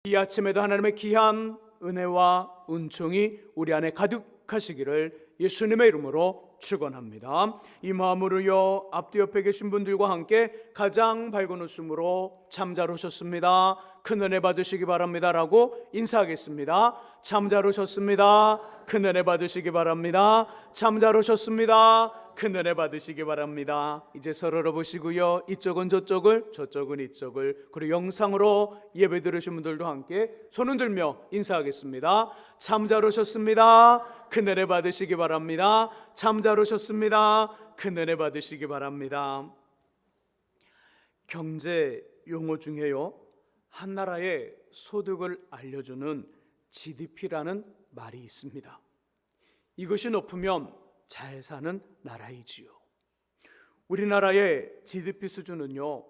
이 아침에도 하나님의 귀한 은혜와 은총이 우리 안에 가득하시기를 예수님의 이름으로 축원합니다. 이 마음으로요, 앞뒤 옆에 계신 분들과 함께 가장 밝은 웃음으로 참 잘 오셨습니다, 큰 은혜 받으시기 바랍니다 라고 인사하겠습니다. 참 잘 오셨습니다, 큰 은혜 받으시기 바랍니다. 참 잘 오셨습니다, 큰 은혜 받으시기 바랍니다. 이제 서로를 보시고요, 이쪽은 저쪽을, 저쪽은 이쪽을, 그리고 영상으로 예배 들으신 분들도 함께 손 흔들며 인사하겠습니다. 참 잘 오셨습니다, 큰 은혜 받으시기 바랍니다. 참 잘 오셨습니다, 큰 은혜 받으시기 바랍니다. 경제 용어 중에요, 한 나라의 소득을 알려주는 GDP라는 말이 있습니다. 이것이 높으면 잘 사는 나라이지요. 우리나라의 GDP 수준은요,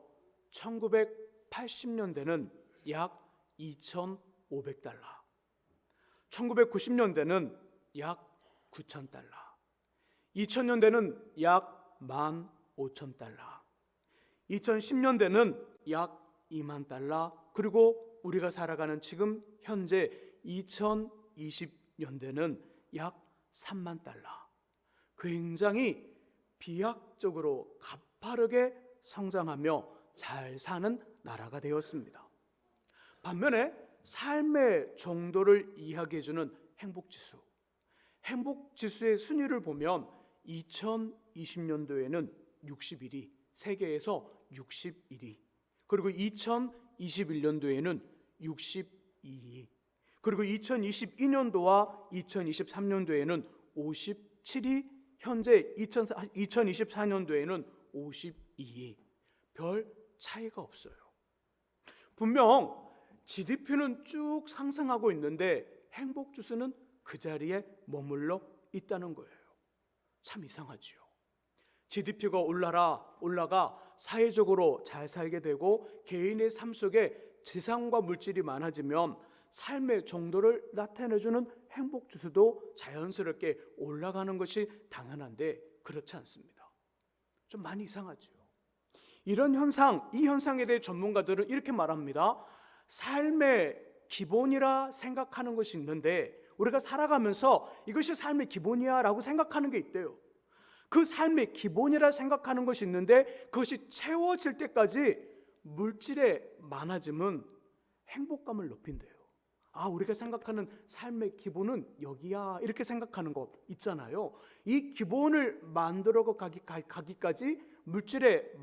1980년대는 약 2,500달러, 1990년대는 약 9,000달러, 2000년대는 약 15,000달러, 2010년대는 약 2만 달러, 그리고 우리가 살아가는 지금 현재 2020년대는 약 3만 달러. 굉장히 비약적으로 가파르게 성장하며 잘 사는 나라가 되었습니다. 반면에 삶의 정도를 이야기해주는 행복지수, 행복지수의 순위를 보면 2020년도에는 61위, 세계에서 61위, 그리고 2021년도에는 62위, 그리고 2022년도와 2023년도에는 57위, 현재 2024년도에는 52위. 별 차이가 없어요. 분명 GDP는 쭉 상승하고 있는데 행복지수는 그 자리에 머물러 있다는 거예요. 참 이상하지요. GDP가 올라가 사회적으로 잘 살게 되고 개인의 삶 속에 재산과 물질이 많아지면 삶의 정도를 나타내주는 행복지수도 자연스럽게 올라가는 것이 당연한데 그렇지 않습니다. 좀 많이 이상하죠. 이 현상에 대해 전문가들은 이렇게 말합니다. 삶의 기본이라 생각하는 것이 있는데 우리가 살아가면서 이것이 삶의 기본이야 라고 생각하는 게 있대요. 그 삶의 기본이라 생각하는 것이 있는데 그것이 채워질 때까지 물질의 많아짐은 행복감을 높인대요. 우리가 생각하는 삶의 기본은 여기야 이렇게 생각하는 것 있잖아요. 이 기본을 만들어 가기까지 물질의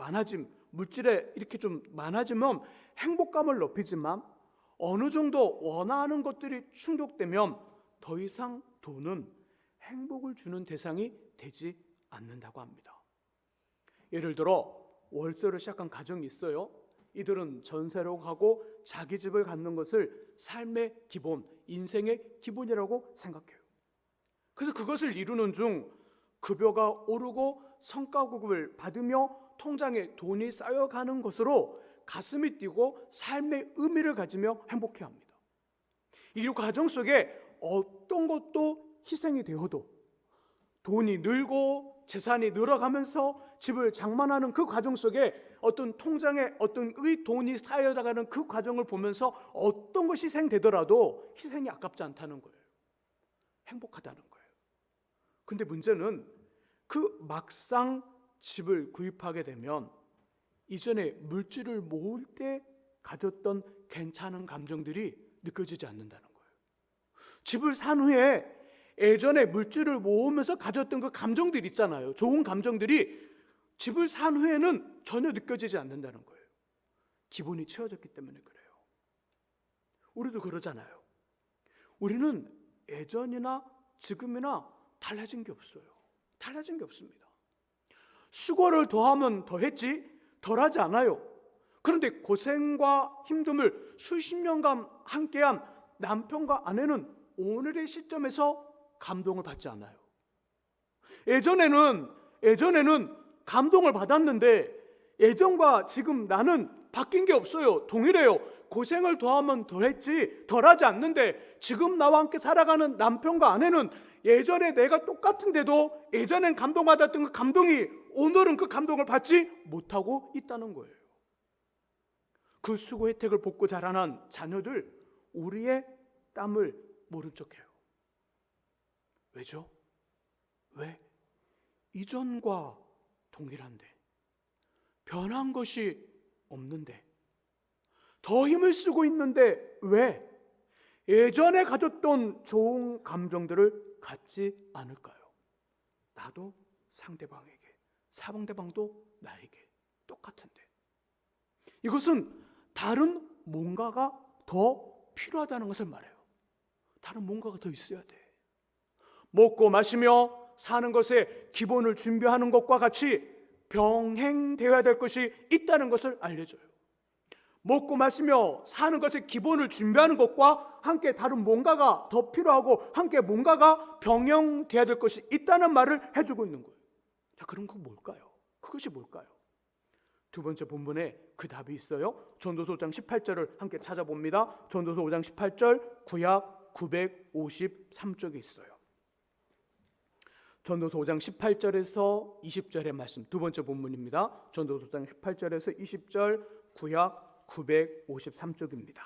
이렇게 좀 많아지면 행복감을 높이지만 어느 정도 원하는 것들이 충족되면 더 이상 돈은 행복을 주는 대상이 되지 않는다고 합니다. 예를 들어 월세로 시작한 가정이 있어요. 이들은 전세로 가고 자기 집을 갖는 것을 삶의 기본, 인생의 기본이라고 생각해요. 그래서 그것을 이루는 중 급여가 오르고 성과급을 받으며 통장에 돈이 쌓여가는 것으로 가슴이 뛰고 삶의 의미를 가지며 행복해합니다. 이 가정 속에 어떤 것도 희생이 되어도 돈이 늘고 재산이 늘어가면서 집을 장만하는 그 과정 속에 어떤 통장에 어떤 돈이 쌓여나가는 그 과정을 보면서 어떤 것이 희생되더라도 희생이 아깝지 않다는 거예요. 행복하다는 거예요. 근데 문제는 그 막상 집을 구입하게 되면 이전에 물질을 모을 때 가졌던 괜찮은 감정들이 느껴지지 않는다는 거예요. 집을 산 후에 예전에 물질을 모으면서 가졌던 그 감정들 있잖아요. 좋은 감정들이 집을 산 후에는 전혀 느껴지지 않는다는 거예요. 기본이 채워졌기 때문에 그래요. 우리도 그러잖아요. 우리는 예전이나 지금이나 달라진 게 없어요. 달라진 게 없습니다. 수고를 더하면 더했지 덜하지 않아요. 그런데 고생과 힘듦을 수십 년간 함께한 남편과 아내는 오늘의 시점에서 감동을 받지 않아요. 예전에는 감동을 받았는데 예전과 지금 나는 바뀐 게 없어요. 동일해요. 고생을 더하면 더했지 덜하지 않는데 지금 나와 함께 살아가는 남편과 아내는 예전에 내가 똑같은데도 예전엔 감동받았던 그 감동이 오늘은 그 감동을 받지 못하고 있다는 거예요. 그 수고 혜택을 받고 자라난 자녀들 우리의 땀을 모른 척해요. 왜죠? 왜? 이전과 동일한데, 변한 것이 없는데, 더 힘을 쓰고 있는데 왜 예전에 가졌던 좋은 감정들을 갖지 않을까요? 나도 상대방에게, 상대방도 나에게 똑같은데. 이것은 다른 뭔가가 더 필요하다는 것을 말해요. 다른 뭔가가 더 있어야 돼. 먹고 마시며 사는 것에 기본을 준비하는 것과 같이 병행되어야 될 것이 있다는 것을 알려줘요. 먹고 마시며 사는 것의 기본을 준비하는 것과 함께 다른 뭔가가 더 필요하고 함께 뭔가가 병행되어야 될 것이 있다는 말을 해주고 있는 거예요. 자, 그럼 그 뭘까요? 그것이 뭘까요? 두 번째 본문에 그 답이 있어요. 전도서 5장 18절을 함께 찾아봅니다. 전도서 5장 18절 구약 953쪽에 있어요. 전도서 5장 18절에서 20절의 말씀, 두 번째 본문입니다. 전도서 5장 18절에서 20절 구약 953쪽입니다.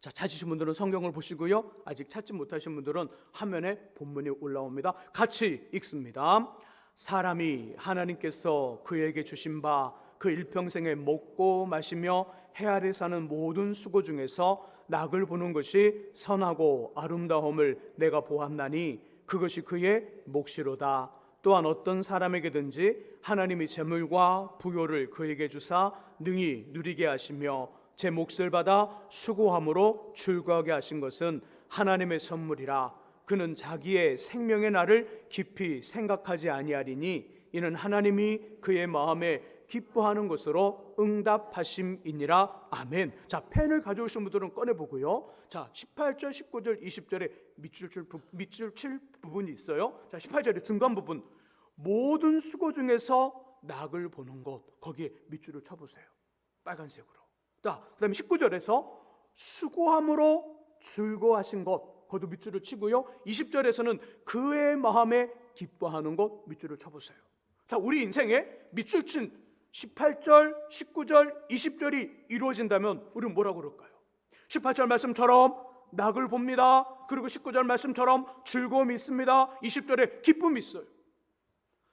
자, 찾으신 분들은 성경을 보시고요. 아직 찾지 못하신 분들은 화면에 본문이 올라옵니다. 같이 읽습니다. 사람이 하나님께서 그에게 주신 바 그 일평생에 먹고 마시며 해 아래 사는 모든 수고 중에서 낙을 보는 것이 선하고 아름다움을 내가 보았나니 그것이 그의 몫이로다. 또한 어떤 사람에게든지 하나님이 재물과 부요를 그에게 주사 능히 누리게 하시며 제 몫을 받아 수고함으로 즐거워하게 하신 것은 하나님의 선물이라. 그는 자기의 생명의 날을 깊이 생각하지 아니하리니 이는 하나님이 그의 마음에 기뻐하는 것으로 응답하심이니라. 아멘. 자, 펜을 가져오신 분들은 꺼내보고요. 자, 18절, 19절, 20절에 밑줄 칠 부분이 있어요. 자, 18절의 중간 부분, 모든 수고 중에서 낙을 보는 것, 거기에 밑줄을 쳐보세요. 빨간색으로. 자, 그 다음에 19절에서 수고함으로 즐거워하신 것, 거기도 밑줄을 치고요. 20절에서는 그의 마음에 기뻐하는 것, 밑줄을 쳐보세요. 자, 우리 인생에 밑줄 친 18절, 19절, 20절이 이루어진다면 우리는 뭐라고 그럴까요? 18절 말씀처럼 낙을 봅니다. 그리고 19절 말씀처럼 즐거움이 있습니다. 20절에 기쁨이 있어요.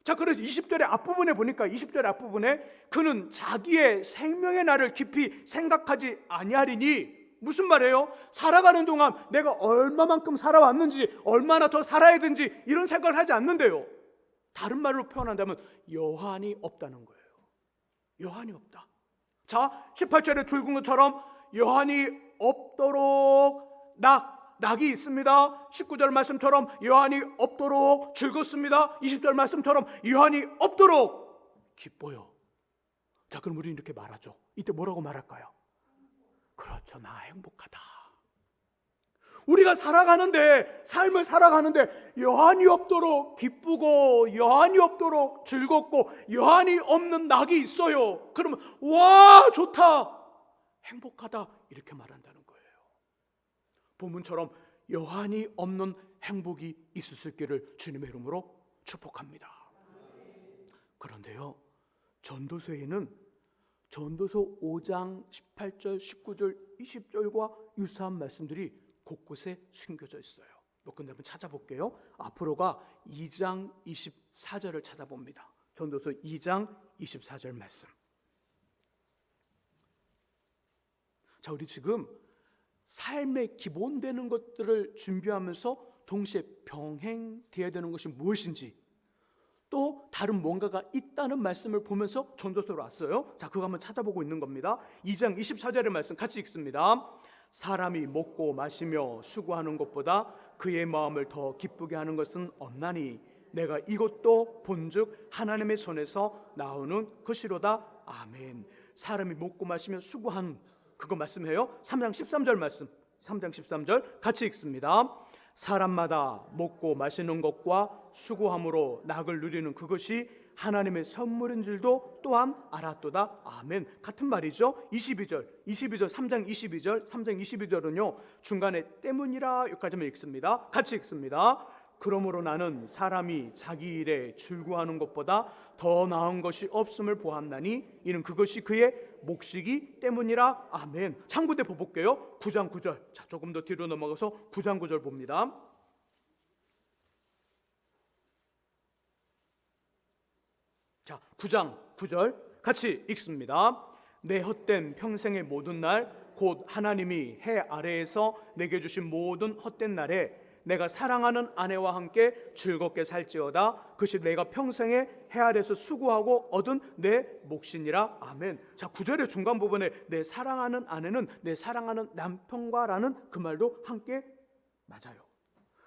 자, 그래서 20절의 앞부분에 보니까 20절의 앞부분에 그는 자기의 생명의 날을 깊이 생각하지 아니하리니, 무슨 말이에요? 살아가는 동안 내가 얼마만큼 살아왔는지, 얼마나 더 살아야 되는지 이런 생각을 하지 않는데요. 다른 말로 표현한다면 여한이 없다는 거예요. 여한이 없다. 자, 18절에 줄근 것처럼 여한이 없도록 낙이 있습니다. 19절 말씀처럼 여한이 없도록 즐겁습니다. 20절 말씀처럼 여한이 없도록 기뻐요. 자, 그럼 우리는 이렇게 말하죠. 이때 뭐라고 말할까요? 그렇죠, 나 행복하다. 우리가 살아가는데, 삶을 살아가는데 여한이 없도록 기쁘고 여한이 없도록 즐겁고 여한이 없는 낙이 있어요. 그러면 와, 좋다, 행복하다, 이렇게 말한다는 거예요. 본문처럼 여한이 없는 행복이 있을 수 있기를 주님의 이름으로 축복합니다. 그런데요, 전도서에는 전도서 5장 18절, 19절, 20절과 유사한 말씀들이 곳곳에 숨겨져 있어요. 몇 군데 한번 찾아볼게요. 앞으로가 2장 24절을 찾아봅니다. 전도서 2장 24절 말씀. 자, 우리 지금 삶의 기본 되는 것들을 준비하면서 동시에 병행되어야 되는 것이 무엇인지, 또 다른 뭔가가 있다는 말씀을 보면서 전도서로 왔어요. 자, 그거 한번 찾아보고 있는 겁니다. 2장 24절의 말씀 같이 읽습니다. 사람이 먹고 마시며 수고하는 것보다 그의 마음을 더 기쁘게 하는 것은 없나니 내가 이것도 본즉 하나님의 손에서 나오는 것이로다. 아멘. 사람이 먹고 마시며 수고하는 그거 말씀해요. 3장 13절 말씀, 3장 13절 같이 읽습니다. 사람마다 먹고 마시는 것과 수고함으로 낙을 누리는 그것이 하나님의 선물인 줄도 또한 알았도다. 아멘. 같은 말이죠. 22절 3장 22절은요 중간에 때문이라 여기까지만 읽습니다. 같이 읽습니다. 그러므로 나는 사람이 자기 일에 즐거워하는 것보다 더 나은 것이 없음을 보았나니 이는 그것이 그의 몫이기 때문이라. 아멘. 창구대 볼게요. 9장 9절. 자, 조금 더 뒤로 넘어가서 9장 9절 봅니다. 자, 9장 9절 같이 읽습니다. 내 헛된 평생의 모든 날 곧 하나님이 해 아래에서 내게 주신 모든 헛된 날에 내가 사랑하는 아내와 함께 즐겁게 살지어다. 그것이 내가 평생에 해 아래에서 수고하고 얻은 내 몫이니라. 아멘. 자, 9절의 중간 부분에 내 사랑하는 아내는 내 사랑하는 남편과라는 그 말도 함께 맞아요.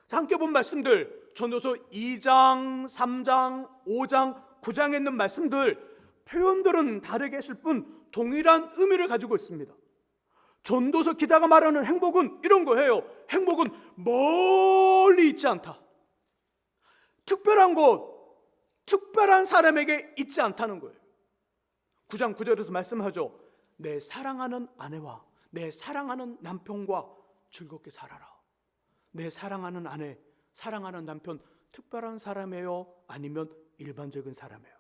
자, 함께 본 말씀들 전도서 2장, 3장, 5장, 9장에 있는 말씀들 표현들은 다르게 했을 뿐 동일한 의미를 가지고 있습니다. 전도서 기자가 말하는 행복은 이런 거예요. 행복은 멀리 있지 않다. 특별한 곳, 특별한 사람에게 있지 않다는 거예요. 9장 9절에서 말씀하죠. 내 사랑하는 아내와 내 사랑하는 남편과 즐겁게 살아라. 내 사랑하는 아내, 사랑하는 남편 특별한 사람이에요? 아니면 일반적인 사람이에요?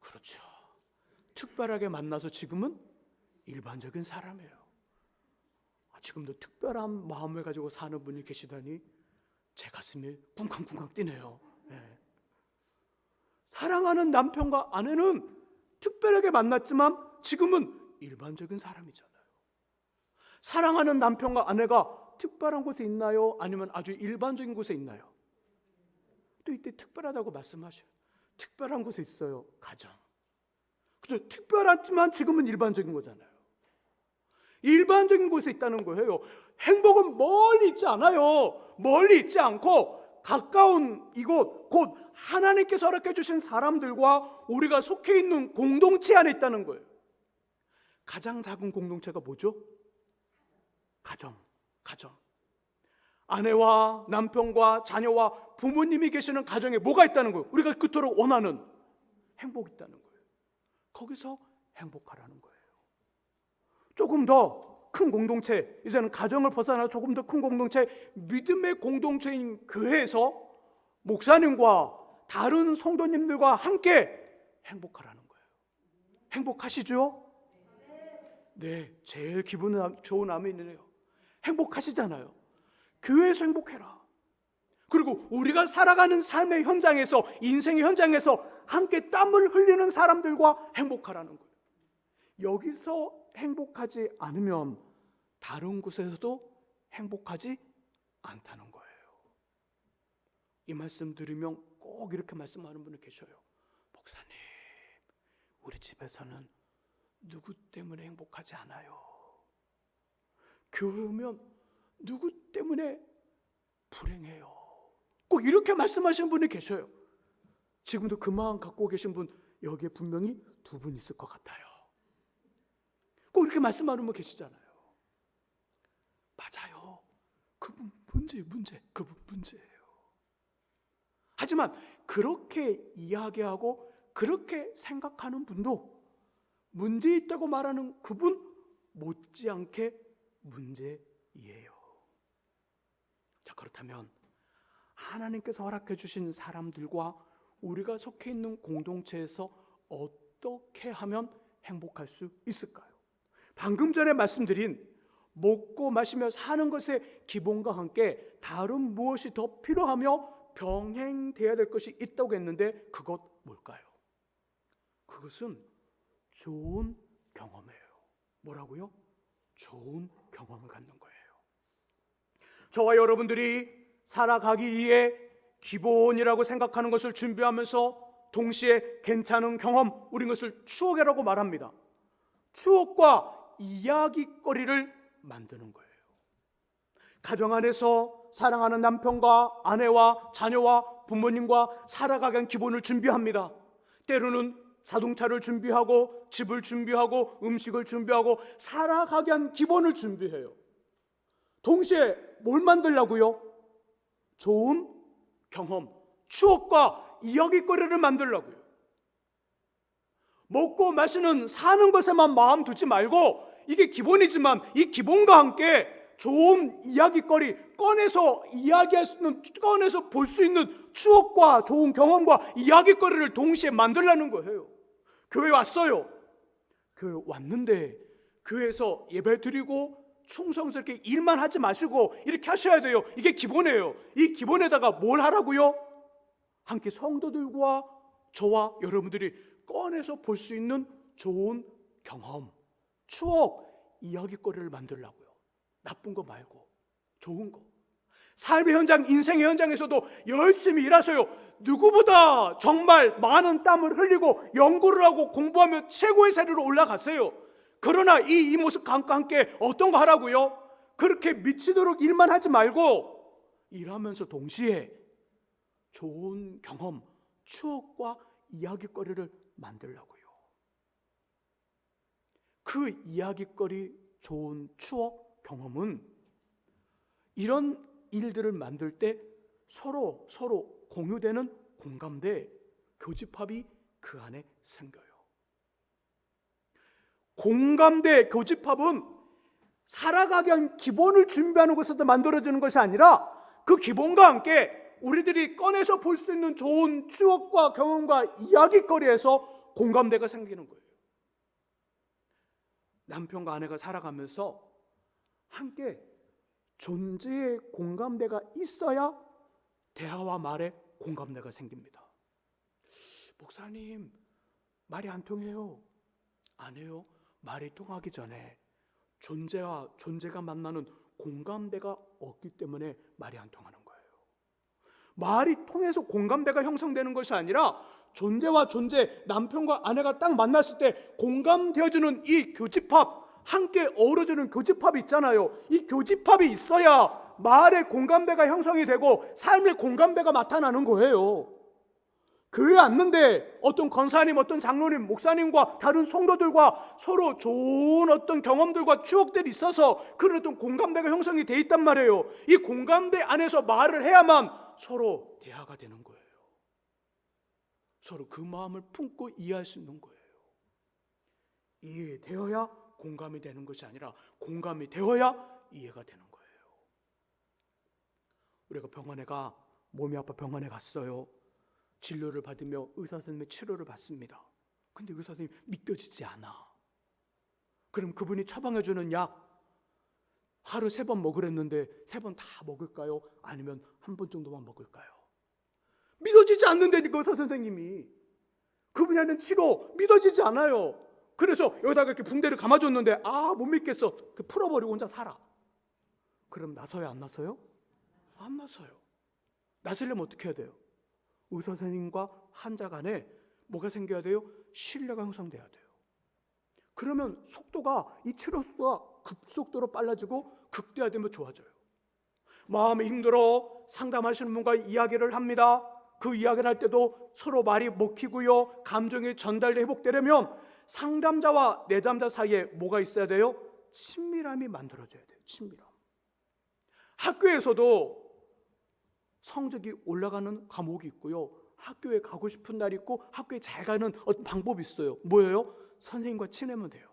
그렇죠. 특별하게 만나서 지금은 일반적인 사람이에요. 지금도 특별한 마음을 가지고 사는 분이 계시다니 제 가슴이 쿵쾅쿵쾅 뛰네요. 네. 사랑하는 남편과 아내는 특별하게 만났지만 지금은 일반적인 사람이잖아요. 사랑하는 남편과 아내가 특별한 곳에 있나요? 아니면 아주 일반적인 곳에 있나요? 또 이때 특별하다고 말씀하셔요. 특별한 곳에 있어요. 가정. 그래서 특별하지만 지금은 일반적인 거잖아요. 일반적인 곳에 있다는 거예요. 행복은 멀리 있지 않아요. 멀리 있지 않고 가까운 이곳, 곧 하나님께서 허락해 주신 사람들과 우리가 속해 있는 공동체 안에 있다는 거예요. 가장 작은 공동체가 뭐죠? 가정. 아내와 남편과 자녀와 부모님이 계시는 가정에 뭐가 있다는 거예요? 우리가 그토록 원하는 행복이 있다는 거예요. 거기서 행복하라는 거예요. 조금 더 큰 공동체, 이제는 가정을 벗어나 조금 더 큰 공동체, 믿음의 공동체인 교회에서 목사님과 다른 성도님들과 함께 행복하라는 거예요. 행복하시죠? 네, 제일 기분 좋은 아멘이네요. 행복하시잖아요. 교회에서 행복해라. 그리고 우리가 살아가는 삶의 현장에서, 인생의 현장에서 함께 땀을 흘리는 사람들과 행복하라는 거예요. 여기서 행복하지 않으면 다른 곳에서도 행복하지 않다는 거예요. 이 말씀 들으면 꼭 이렇게 말씀하는 분이 계셔요. 목사님, 우리 집에서는 누구 때문에 행복하지 않아요. 교회 오면 누구 때문에 불행해요. 꼭 이렇게 말씀하시는 분이 계셔요. 지금도 그 마음 갖고 계신 분 여기에 분명히 두 분 있을 것 같아요. 꼭 이렇게 말씀하는 분 계시잖아요. 맞아요. 그분 그분 문제예요. 하지만 그렇게 이야기하고 그렇게 생각하는 분도 문제 있다고 말하는 그분 못지않게 문제예요. 자, 그렇다면 하나님께서 허락해 주신 사람들과 우리가 속해 있는 공동체에서 어떻게 하면 행복할 수 있을까요? 방금 전에 말씀드린 먹고 마시며 사는 것의 기본과 함께 다른 무엇이 더 필요하며 병행돼야 될 것이 있다고 했는데 그것 뭘까요? 그것은 좋은 경험이에요. 뭐라고요? 좋은 경험을 갖는 거예요. 저와 여러분들이 살아가기 위해 기본이라고 생각하는 것을 준비하면서 동시에 괜찮은 경험, 우린 것을 추억이라고 말합니다. 추억과 이야기거리를 만드는 거예요. 가정 안에서 사랑하는 남편과 아내와 자녀와 부모님과 살아가기 위한 기본을 준비합니다. 때로는 자동차를 준비하고 집을 준비하고 음식을 준비하고 살아가기 위한 기본을 준비해요. 동시에 뭘 만들려고요? 좋은 경험, 추억과 이야기거리를 만들려고요. 먹고 마시는 사는 것에만 마음 두지 말고 이게 기본이지만 이 기본과 함께 좋은 이야기거리, 꺼내서 이야기할 수 있는, 꺼내서 볼 수 있는 추억과 좋은 경험과 이야기거리를 동시에 만들라는 거예요. 교회 왔어요. 교회 왔는데 교회에서 예배 드리고 충성스럽게 일만 하지 마시고 이렇게 하셔야 돼요. 이게 기본이에요. 이 기본에다가 뭘 하라고요? 함께 성도들과 저와 여러분들이 꺼내서 볼 수 있는 좋은 경험, 추억, 이야기거리를 만들라고요. 나쁜 거 말고 좋은 거. 삶의 현장, 인생의 현장에서도 열심히 일하세요. 누구보다 정말 많은 땀을 흘리고 연구를 하고 공부하며 최고의 자리로 올라가세요. 그러나 이 모습과 함께 어떤 거 하라고요? 그렇게 미치도록 일만 하지 말고 일하면서 동시에 좋은 경험, 추억과 이야기거리를 만들라고요. 그 이야기거리, 좋은 추억, 경험은 이런 일들을 만들 때 서로 공유되는 공감대, 교집합이 그 안에 생겨요. 공감대, 교집합은 살아가기 위한 기본을 준비하는 것에서 만들어지는 것이 아니라 그 기본과 함께 우리들이 꺼내서 볼 수 있는 좋은 추억과 경험과 이야기거리에서 공감대가 생기는 거예요. 남편과 아내가 살아가면서 함께 존재의 공감대가 있어야 대화와 말에 공감대가 생깁니다. 목사님, 말이 안 통해요. 안 해요. 말이 통하기 전에 존재와 존재가 만나는 공감대가 없기 때문에 말이 안 통하는 거예요. 말이 통해서 공감대가 형성되는 것이 아니라 존재와 존재, 남편과 아내가 딱 만났을 때 공감되어지는 이 교집합, 함께 어우러지는 교집합이 있잖아요. 이 교집합이 있어야 말의 공감대가 형성이 되고 삶의 공감대가 나타나는 거예요. 교회 왔는데 어떤 권사님, 어떤 장로님, 목사님과 다른 성도들과 서로 좋은 어떤 경험들과 추억들이 있어서 그런 어떤 공감대가 형성이 돼 있단 말이에요. 이 공감대 안에서 말을 해야만 서로 대화가 되는 거예요. 서로 그 마음을 품고 이해할 수 있는 거예요. 이해되어야 공감이 되는 것이 아니라 공감이 되어야 이해가 되는 거예요. 우리가 병원에가 몸이 아파 병원에 갔어요. 진료를 받으며 의사 선생님의 치료를 받습니다. 근데 의사 선생님이 믿겨지지 않아. 그럼 그분이 처방해 주는 약 하루 3번 먹으랬는데 3번 다 먹을까요? 아니면 한 번 정도만 먹을까요? 믿어지지 않는다니까 의사 선생님이. 그분이 하는 치료 믿어지지 않아요. 그래서 여기다가 이렇게 붕대를 감아줬는데 못 믿겠어. 풀어버리고 혼자 살아. 그럼 나서요, 안 나서요? 안 나서요. 나서려면 어떻게 해야 돼요? 의사 선생님과 환자 간에 뭐가 생겨야 돼요? 신뢰가 형성돼야 돼요. 그러면 속도가, 이 치료 속도가 급속도로 빨라지고 극대화되면 좋아져요. 마음이 힘들어 상담하시는 분과 이야기를 합니다. 그 이야기를 할 때도 서로 말이 먹히고요, 감정이 전달돼 회복되려면 상담자와 내담자 사이에 뭐가 있어야 돼요? 친밀함이 만들어져야 돼요. 친밀함. 학교에서도 성적이 올라가는 과목이 있고요, 학교에 가고 싶은 날이 있고 학교에 잘 가는 어떤 방법이 있어요. 뭐예요? 선생님과 친하면 돼요.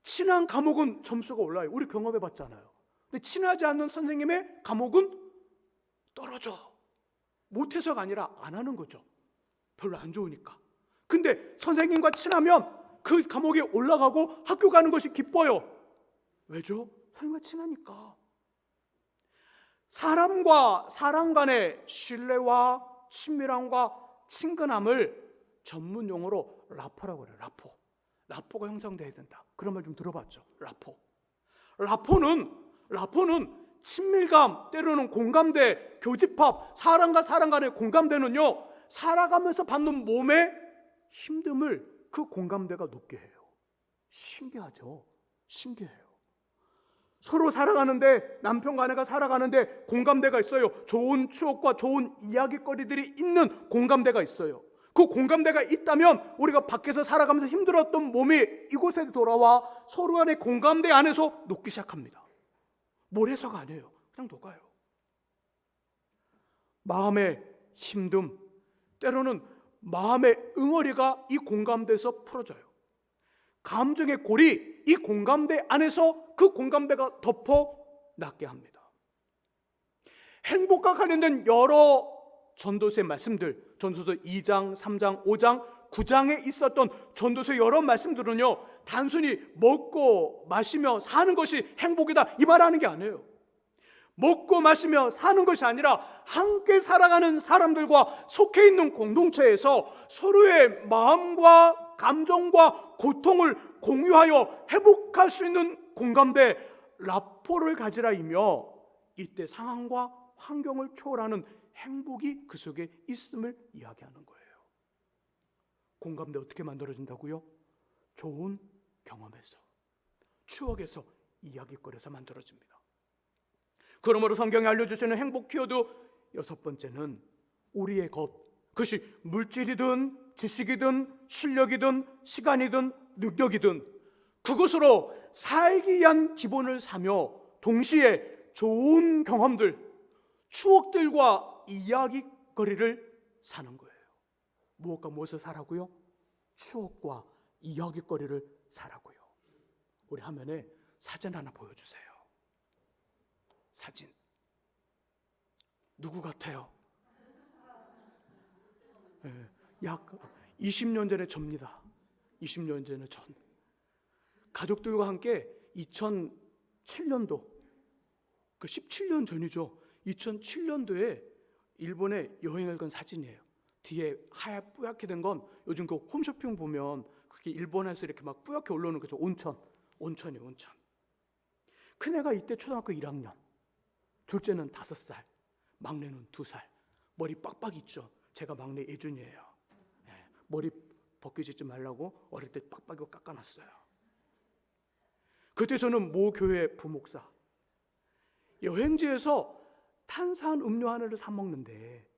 친한 과목은 점수가 올라요. 우리 경험해 봤잖아요. 근데 친하지 않는 선생님의 과목은 떨어져. 못해서가 아니라 안 하는 거죠. 별로 안 좋으니까. 근데 선생님과 친하면 그 과목이 올라가고 학교 가는 것이 기뻐요. 왜죠? 선생님과 친하니까. 사람과 사람 간의 신뢰와 친밀함과 친근함을 전문 용어로 라포라고 그래요. 라포가 형성돼야 된다. 그런 말 좀 들어봤죠? 라포는 친밀감, 때로는 공감대, 교집합, 사람과 사람 간의 공감대는요, 살아가면서 받는 몸의 힘듦을 그 공감대가 높게 해요. 신기하죠? 신기해요. 서로 살아가는데, 남편과 아내가 살아가는데 공감대가 있어요. 좋은 추억과 좋은 이야기거리들이 있는 공감대가 있어요. 그 공감대가 있다면 우리가 밖에서 살아가면서 힘들었던 몸이 이곳에 돌아와 서로 간의 공감대 안에서 녹기 시작합니다. 뭘 해서가 아니에요. 그냥 녹아요. 마음의 힘듦, 때로는 마음의 응어리가 이 공감대에서 풀어져요. 감정의 골이 이 공감대 안에서 그 공감대가 덮어 낫게 합니다. 행복과 관련된 여러 전도서의 말씀들, 전도서 2장, 3장, 5장, 9장에 있었던 전도서의 여러 말씀들은요, 단순히 먹고 마시며 사는 것이 행복이다 이 말하는 게 아니에요. 먹고 마시며 사는 것이 아니라 함께 살아가는 사람들과 속해 있는 공동체에서 서로의 마음과 감정과 고통을 공유하여 회복할 수 있는 공감대, 라포를 가지라이며, 이때 상황과 환경을 초월하는 행복이 그 속에 있음을 이야기하는 거예요. 공감대 어떻게 만들어진다고요? 좋은 경험에서, 추억에서, 이야기거리에서 만들어집니다. 그러므로 성경이 알려주시는 행복 키워드 6번째는 우리의 것, 그것이 물질이든 지식이든 실력이든 시간이든 능력이든 그것으로 살기 위한 기본을 사며 동시에 좋은 경험들, 추억들과 이야기거리를 사는 거예요. 무엇과 무엇을 사라고요? 추억과 이야기거리를 사라고요. 우리 화면에 사진 하나 보여주세요. 사진 누구 같아요? 약 20년 전에 접니다. 20년 전에 전 가족들과 함께 2007년도, 그 17년 전이죠. 2007년도에 일본에 여행을 간 사진이에요. 뒤에 하얗게 된 건 요즘 그 홈쇼핑 보면 그게 일본에서 이렇게 막 뿌옇게 올라오는 거죠. 온천이에요, 온천. 큰애가 이때 초등학교 1학년, 둘째는 5살, 막내는 2살. 머리 빡빡 있죠. 제가 막내 예준이에요. 머리 벗겨지지 말라고 어릴 때 빡빡이로 깎아놨어요. 그때 저는 모 교회 부목사, 여행지에서 탄산 음료 하나를 사 먹는데,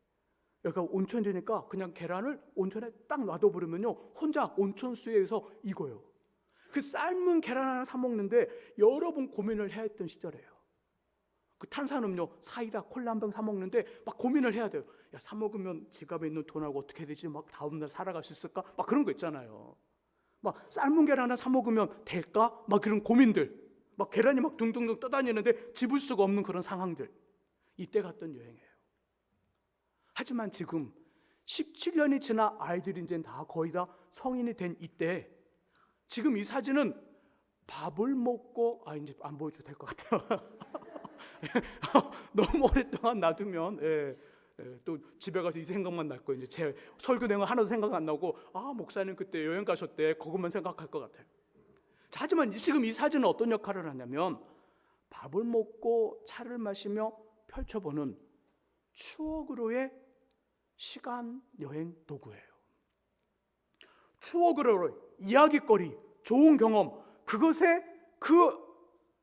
여기가 온천지니까 그냥 계란을 온천에 딱 놔둬버리면요 혼자 온천수에서 익어요. 그 삶은 계란 하나 사 먹는데 여러 번 고민을 해야 했던 시절이에요. 그 탄산음료, 사이다, 콜라 한 병 사 먹는데 막 고민을 해야 돼요. 야, 사 먹으면 지갑에 있는 돈하고 어떻게 해야 되지? 막 다음날 살아갈 수 있을까? 막 그런 거 있잖아요. 막 삶은 계란 하나 사 먹으면 될까? 막 그런 고민들. 막 계란이 막 둥둥둥 떠다니는데 집을 수가 없는 그런 상황들. 이때 갔던 여행이에요. 하지만 지금 17년이 지나 아이들이 이제 다 거의 다 성인이 된 이때, 지금 이 사진은 밥을 먹고, 이제 안 보여줘도 될 것 같아요. 너무 오랫동안 놔두면 또 집에 가서 이 생각만 날 거예요. 이제 제 설교 내용 하나도 생각 안 나고, 목사님 그때 여행 가셨대, 그것만 생각할 것 같아요. 자, 하지만 지금 이 사진은 어떤 역할을 하냐면 밥을 먹고 차를 마시며 펼쳐보는 추억으로의 시간 여행 도구예요. 추억으로의 이야기거리, 좋은 경험, 그것에 그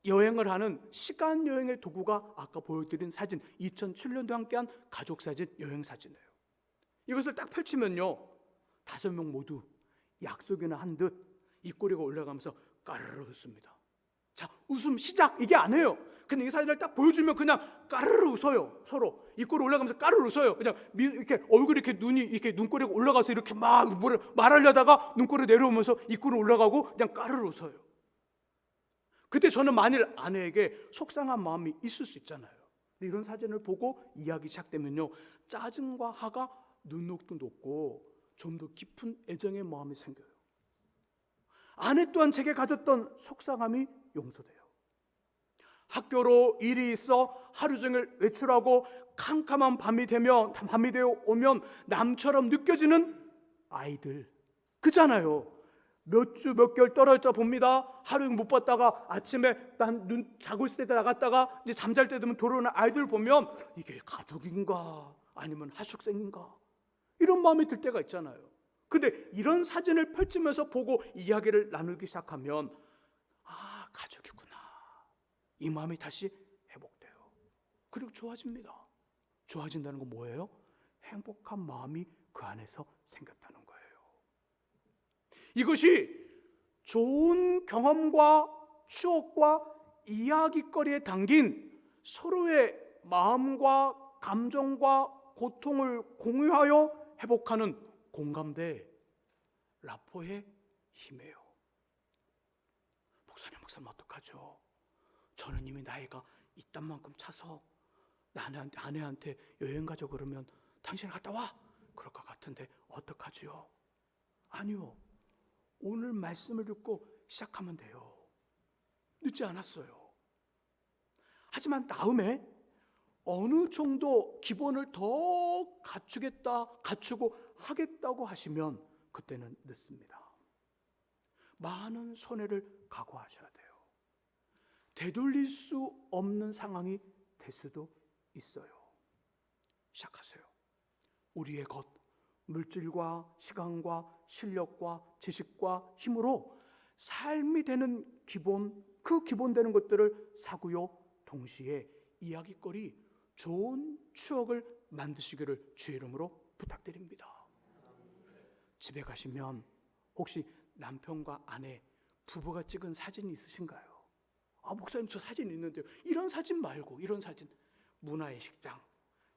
여행을 하는 시간 여행의 도구가 아까 보여드린 사진, 2007년도에 함께한 가족사진, 여행사진이에요. 이것을 딱 펼치면요 5명 모두 약속이나 한 듯 입꼬리가 올라가면서 까르르 웃습니다. 자, 웃음 시작, 이게 아니에요. 근데 이 사진을 딱 보여주면 그냥 까르르 웃어요. 서로 입꼬리 올라가면서 까르르 웃어요. 그냥 이렇게 얼굴이 이렇게 눈이 이렇게 눈꼬리가 올라가서 이렇게 막 뭐를 말하려다가 눈꼬리 내려오면서 입꼬리 올라가고 그냥 까르르 웃어요. 그때 저는 만일 아내에게 속상한 마음이 있을 수 있잖아요. 근데 이런 사진을 보고 이야기 시작되면요 짜증과 화가 눈녹도 높고 좀 더 깊은 애정의 마음이 생겨요. 아내 또한 제게 가졌던 속상함이 용서돼요. 학교로 일이 있어 하루 종일 외출하고 캄캄한 밤이 되어 오면 남처럼 느껴지는 아이들, 그잖아요. 몇 주 몇 개월 떨어졌다 봅니다. 하루 못 봤다가 아침에 난 눈 자고 있을 때 나갔다가 이제 잠잘 때 되면 돌아오는 아이들 보면 이게 가족인가 아니면 하숙생인가 이런 마음이 들 때가 있잖아요. 근데 이런 사진을 펼치면서 보고 이야기를 나누기 시작하면 가족이구나, 이 마음이 다시 회복돼요. 그리고 좋아집니다. 좋아진다는 건 뭐예요? 행복한 마음이 그 안에서 생겼다는 거예요. 이것이 좋은 경험과 추억과 이야기거리에 담긴 서로의 마음과 감정과 고통을 공유하여 회복하는 공감대, 라포의 힘이에요. 목사님 어떡하죠? 저는 이미 나이가 이딴 만큼 차서 아내한테 여행 가자 그러면 당신 갔다 와 그럴 것 같은데 어떡하지요? 아니요, 오늘 말씀을 듣고 시작하면 돼요. 늦지 않았어요. 하지만 다음에 어느 정도 기본을 더 갖추고 하겠다고 하시면 그때는 늦습니다. 많은 손해를 각오하셔야 돼요. 되돌릴 수 없는 상황이 될 수도 있어요. 시작하세요. 우리의 것, 물질과 시간과 실력과 지식과 힘으로 삶이 되는 기본, 그 기본 되는 것들을 사고요. 동시에 이야기거리, 좋은 추억을 만드시기를 주의 이름으로 부탁드립니다. 집에 가시면 혹시 남편과 아내, 부부가 찍은 사진이 있으신가요? 목사님 저 사진 있는데요. 이런 사진 말고 이런 사진. 문화예식장,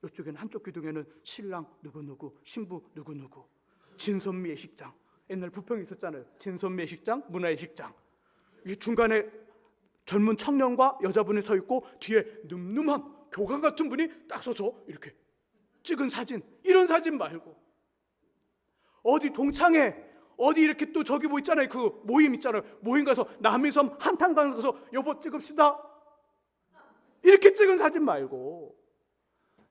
이쪽에는 한쪽 기둥에는 신랑 누구누구, 신부 누구누구, 진선미 예식장. 옛날 부평이 있었잖아요. 진선미 예식장, 문화예식장. 이 중간에 젊은 청년과 여자분이 서 있고 뒤에 늠름한 교관 같은 분이 딱 서서 이렇게 찍은 사진. 이런 사진 말고 어디 동창회 어디 이렇게 또 저기 뭐 있잖아요. 그 모임 있잖아요. 모임 가서 남이섬 한탄강 가서 여보 찍읍시다. 이렇게 찍은 사진 말고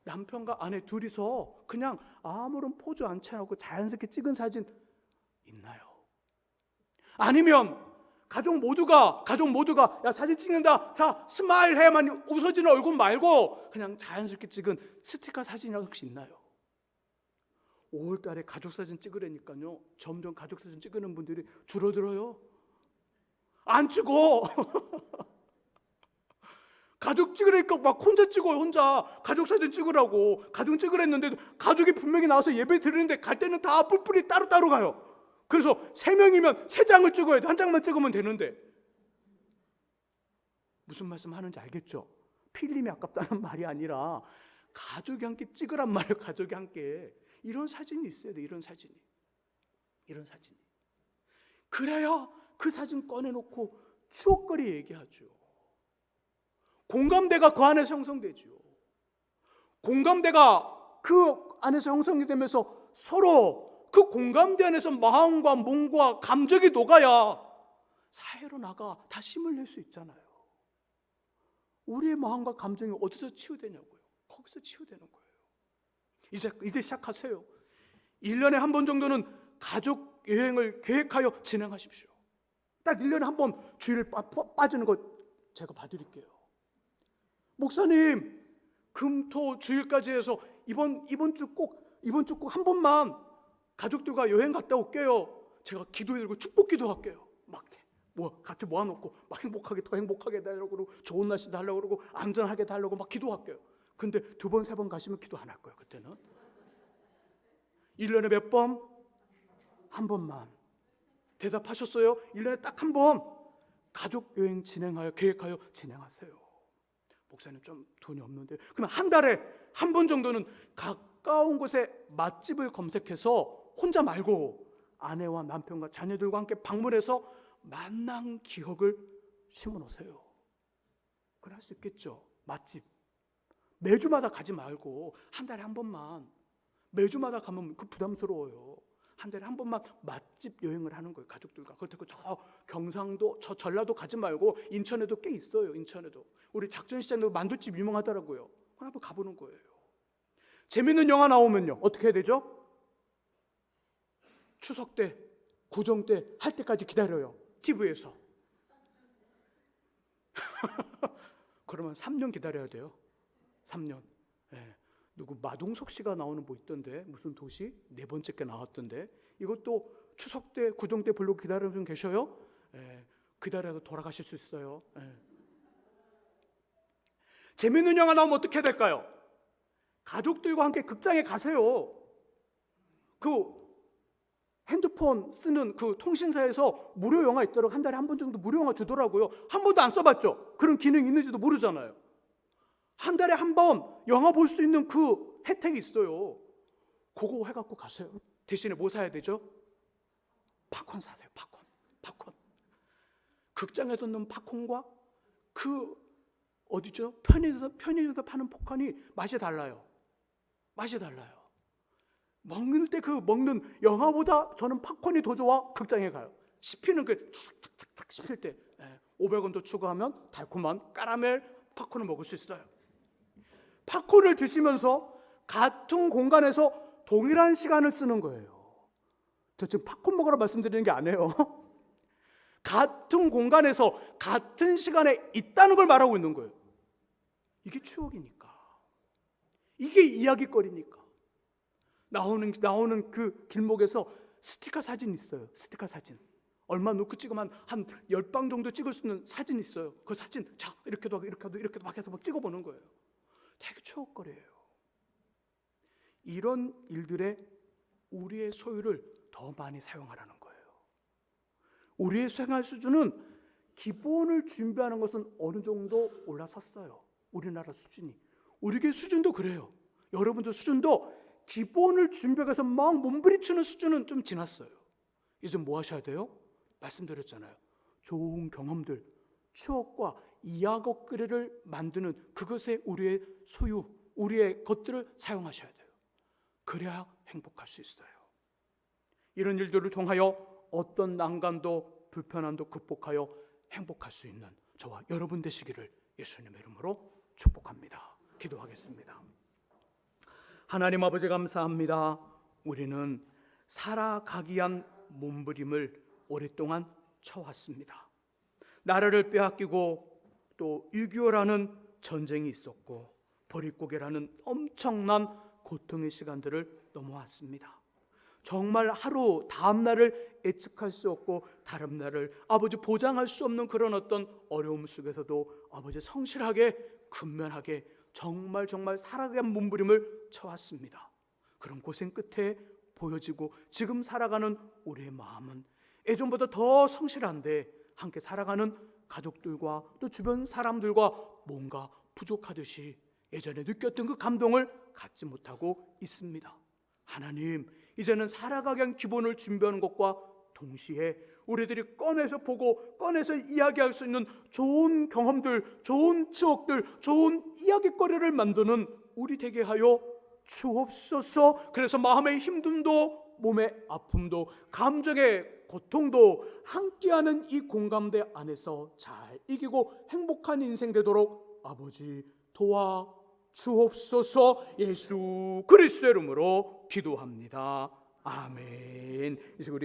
남편과 아내 둘이서 그냥 아무런 포즈 안 취하고 자연스럽게 찍은 사진 있나요? 아니면 가족 모두가 야 사진 찍는다. 자 스마일 해야만 웃어지는 얼굴 말고 그냥 자연스럽게 찍은 스티커 사진이라도 혹시 있나요? 5월달에 가족사진 찍으라니까요. 점점 가족사진 찍는 분들이 줄어들어요. 안 찍어. 가족 찍으라니까 막 혼자 찍어요. 혼자 가족사진 찍으라고 가족 찍으랬는데 가족이 분명히 나와서 예배 드리는데 갈 때는 다 뿔뿔이 따로따로 가요. 그래서 3명이면 3장을 찍어야 돼. 한 장만 찍으면 되는데. 무슨 말씀 하는지 알겠죠? 필름이 아깝다는 말이 아니라 가족이 함께 찍으란 말이에요. 가족이 함께. 이런 사진이 있어야 돼. 이런 사진이. 그래야 그 사진 꺼내놓고 추억거리 얘기하죠. 공감대가 그 안에서 형성되죠. 공감대가 그 안에서 형성이 되면서 서로 그 공감대 안에서 마음과 몸과 감정이 녹아야 사회로 나가 다 힘을 낼 수 있잖아요. 우리의 마음과 감정이 어디서 치유되냐고요. 거기서 치유되는 거예요. 이제 시작하세요. 1년에 한 번 정도는 가족 여행을 계획하여 진행하십시오. 딱 1년에 한 번 주일 빠지는 거 제가 봐드릴게요. 목사님, 금, 토, 주일까지 해서 이번 주 꼭 한 번만 가족들과 여행 갔다 올게요. 제가 기도해 드리고 축복 기도할게요. 막 같이 모아놓고 막 더 행복하게 달라고 그러고 좋은 날씨 달라고 그러고 안전하게 달라고 막 기도할게요. 근데 2번, 3번 가시면 기도 안 할 거예요. 그때는 1년에 몇 번? 한 번만. 대답하셨어요? 1년에 딱 한 번 가족 여행 계획하여 진행하세요. 목사님 좀 돈이 없는데 그러면 한 달에 한 번 정도는 가까운 곳에 맛집을 검색해서 혼자 말고 아내와 남편과 자녀들과 함께 방문해서 만난 기억을 심어놓으세요. 그럴 수 있겠죠. 맛집 매주마다 가지 말고 한 달에 한 번만. 매주마다 가면 그 부담스러워요. 한 달에 한 번만 맛집 여행을 하는 거예요. 가족들과. 그렇다고 저 경상도, 저 전라도 가지 말고 인천에도 꽤 있어요. 인천에도. 우리 작전시장도 만두집 유명하더라고요. 한번 가보는 거예요. 재밌는 영화 나오면요. 어떻게 해야 되죠? 추석 때, 구정 때 할 때까지 기다려요. TV에서. 그러면 3년 기다려야 돼요. 3년. 네. 누구 마동석 씨가 나오는 뭐 있던데 무슨 도시 4번째 게 나왔던데 이것도 추석 때 구정 때 별로 기다리는 분 계셔요? 기다려도 돌아가실 수 있어요. 재밌는 영화 나오면 어떻게 해야 될까요? 가족들과 함께 극장에 가세요. 그 핸드폰 쓰는 그 통신사에서 무료 영화 있도록 한 달에 한 번 정도 무료 영화 주더라고요. 한 번도 안 써봤죠? 그런 기능이 있는지도 모르잖아요. 한 달에 한 번 영화 볼 수 있는 그 혜택이 있어요. 그거 해갖고 가세요. 대신에 뭐 사야 되죠? 팝콘 사세요. 팝콘. 극장에 듣는 팝콘과 그 어디죠? 편의점에서 파는 팝콘이 맛이 달라요. 맛이 달라요. 먹는 때 그 먹는 영화보다 저는 팝콘이 더 좋아. 극장에 가요. 씹히는 그 탁탁탁탁 씹힐 때 500원 더 추가하면 달콤한 까라멜 팝콘을 먹을 수 있어요. 팝콘을 드시면서 같은 공간에서 동일한 시간을 쓰는 거예요. 저 지금 팝콘 먹으라 말씀드리는 게 아니에요. 같은 공간에서 같은 시간에 있다는 걸 말하고 있는 거예요. 이게 추억이니까. 이게 이야기거리니까. 나오는 그 길목에서 스티커 사진 있어요. 스티커 사진. 얼마 놓고 찍으면 한 10방 정도 찍을 수 있는 사진 있어요. 그 사진 자 이렇게도 하고 이렇게도 이렇게도 막 해서 막 찍어보는 거예요. 되게 추억거리예요. 이런 일들에 우리의 소유를 더 많이 사용하라는 거예요. 우리의 생활 수준은 기본을 준비하는 것은 어느 정도 올라섰어요. 우리나라 수준이. 우리의 수준도 그래요. 여러분들 수준도 기본을 준비해서 막 몸부림치는 수준은 좀 지났어요. 이제 뭐 하셔야 돼요? 말씀드렸잖아요. 좋은 경험들, 추억과 이야기거리를 만드는 그것에 우리의 소유, 우리의 것들을 사용하셔야 돼요. 그래야 행복할 수 있어요. 이런 일들을 통하여 어떤 난관도 불편함도 극복하여 행복할 수 있는 저와 여러분 되시기를 예수님의 이름으로 축복합니다. 기도하겠습니다. 하나님 아버지 감사합니다. 우리는 살아가기 위한 몸부림을 오랫동안 쳐왔습니다. 나라를 빼앗기고 또 6.25라는 전쟁이 있었고 보릿고개라는 엄청난 고통의 시간들을 넘어왔습니다. 정말 하루 다음 날을 예측할 수 없고 다른 날을 아버지 보장할 수 없는 그런 어떤 어려움 속에서도 아버지 성실하게 근면하게 정말 살아가기 위한 몸부림을 쳐왔습니다. 그런 고생 끝에 보여지고 지금 살아가는 우리의 마음은 예전보다 더 성실한데 함께 살아가는 가족들과 또 주변 사람들과 뭔가 부족하듯이 예전에 느꼈던 그 감동을 갖지 못하고 있습니다. 하나님, 이제는 살아가기 위한 기본을 준비하는 것과 동시에 우리들이 꺼내서 보고 꺼내서 이야기할 수 있는 좋은 경험들, 좋은 추억들, 좋은 이야기거리를 만드는 우리 되게 하여 주옵소서. 그래서 마음의 힘듦도 몸의 아픔도 감정의 고통도 함께하는 이 공감대 안에서 잘 이기고 행복한 인생 되도록 아버지 도와 주옵소서. 예수 그리스도의 이름으로 기도합니다. 아멘. 이제 우리